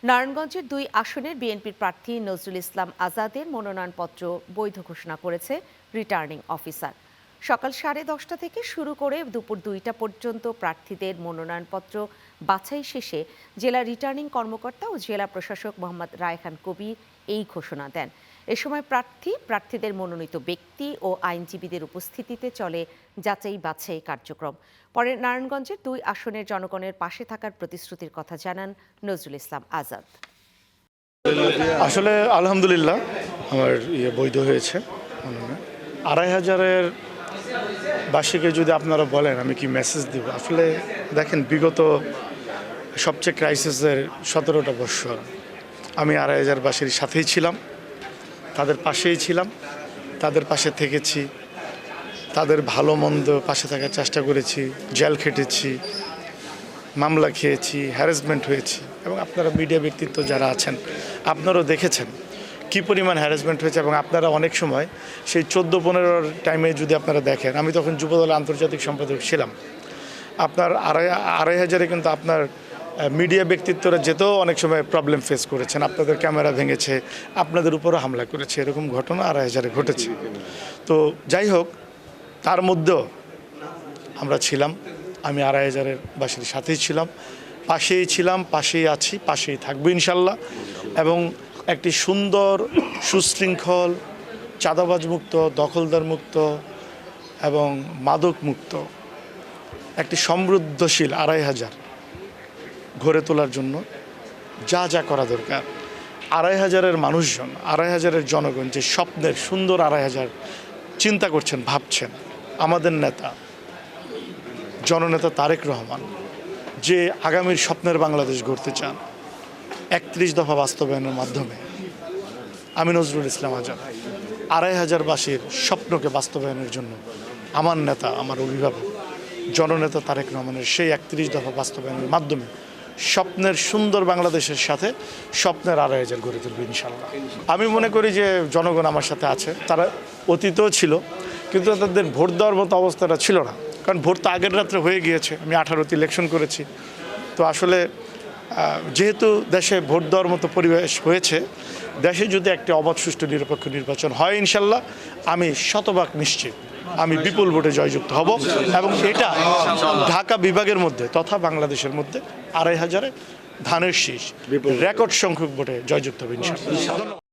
নারায়ণগঞ্জের ২ আসনের বিএনপির প্রার্থী নজরুল ইসলাম আজাদের মনোনয়নপত্র বৈধ ঘোষণা করেছে রিটার্নিং অফিসার। সকাল 10:30 থেকে শুরু করে দুপুর 2টা পর্যন্ত প্রার্থীদের মনোনয়নপত্র বাছাই শেষে জেলা রিটার্নিং কর্মকর্তা ও জেলা প্রশাসক মোহাম্মদ রায়হান কবির এই ঘোষণা দেন। এ সময় প্রার্থীদের মনোনীত ব্যক্তি ও আইনজীবীদের উপস্থিতিতে চলে যাচাই বাছাই কার্যক্রম। পরে নারায়ণগঞ্জের 2 আসনের জনগণের পাশে থাকার প্রতিশ্রুতির কথা জানান নজরুল ইসলাম আজাদ। আসলে আলহামদুলিল্লাহ আমার বৈধ হয়েছে। 2,500-এর বার্ষিকে যদি আপনারা বলেন আমি কি মেসেজ দিব, আসলে দেখেন বিগত সবচেয়ে ক্রাইসিসের 17টা বৎসর আমি 2,500 বাসীর সাথেই ছিলাম, তাদের পাশেই ছিলাম, তাদের পাশে থেকেছি, তাদের ভালো মন্দ পাশে থাকার চেষ্টা করেছি, জেল খেটেছি, মামলা খেয়েছি, হ্যারাসমেন্ট হয়েছি। এবং আপনারা মিডিয়া ব্যক্তিত্ব যারা আছেন আপনারাও দেখেছেন কী পরিমাণ হ্যারাসমেন্ট হয়েছে। এবং আপনারা অনেক সময় সেই 14-15 টাইমে যদি আপনারা দেখেন, আমি তখন যুবদলের আন্তর্জাতিক সম্পাদক ছিলাম, আপনার 2,500-এ কিন্তু আপনার মিডিয়া ব্যক্তিত্বরা যেতেও অনেক সময় প্রবলেম ফেস করেছেন, আপনাদের ক্যামেরা ভেঙেছে, আপনাদের উপরও হামলা করেছে, এরকম ঘটনা 2,500-এ ঘটেছে। তো যাই হোক, তার মধ্যেও আমরা ছিলাম, আমি 2,500-এর বাসীর সাথেই ছিলাম, পাশেই ছিলাম, পাশেই আছি, পাশেই থাকবো ইনশাল্লাহ। এবং একটি সুন্দর সুশৃঙ্খল চাঁদাবাজ মুক্ত, দখলদার মুক্ত এবং মাদক মুক্ত একটি সমৃদ্ধশীল 2,500 গড়ে তোলার জন্য যা যা করা দরকার, 2,500-এর মানুষজন, 2,500-এর জনগণ যে স্বপ্নের সুন্দর 2,500 চিন্তা করছেন, ভাবছেন, আমাদের নেতা জননেতা তারেক রহমান যে আগামীর স্বপ্নের বাংলাদেশ গড়তে চান 31 দফা বাস্তবায়নের মাধ্যমে, আমি নজরুল ইসলাম আজাদ 2,500 বাসীর স্বপ্নকে বাস্তবায়নের জন্য আমার নেতা, আমার অভিভাবক জননেতা তারেক রহমানের সেই 31 দফা বাস্তবায়নের মাধ্যমে স্বপ্নের সুন্দর বাংলাদেশের সাথে স্বপ্নের 2,500 গড়ে তুলবে ইনশাল্লাহ। আমি মনে করি যে জনগণ আমার সাথে আছে, তারা অতীতেও ছিল, কিন্তু তাদের ভোট দেওয়ার মতো অবস্থাটা ছিল না, কারণ ভোট তো আগের রাত্রে হয়ে গিয়েছে। আমি 18তে ইলেকশন করেছি, তো আসলে যেহেতু দেশে ভোট দেওয়ার মতো পরিবেশ হয়েছে, দেশে যদি একটি অবাধ সুষ্ঠু নিরপেক্ষ নির্বাচন হয় ইনশাল্লাহ আমি শতভাগ নিশ্চিত আমি বিপুল ভোটে জয়যুক্ত হব। এবং এটা ঢাকা বিভাগের মধ্যে তথা বাংলাদেশের মধ্যে 2,500-এ ধানের শীষ রেকর্ড সংখ্যক ভোটে জয়যুক্ত হবে ইনশাল্লাহ।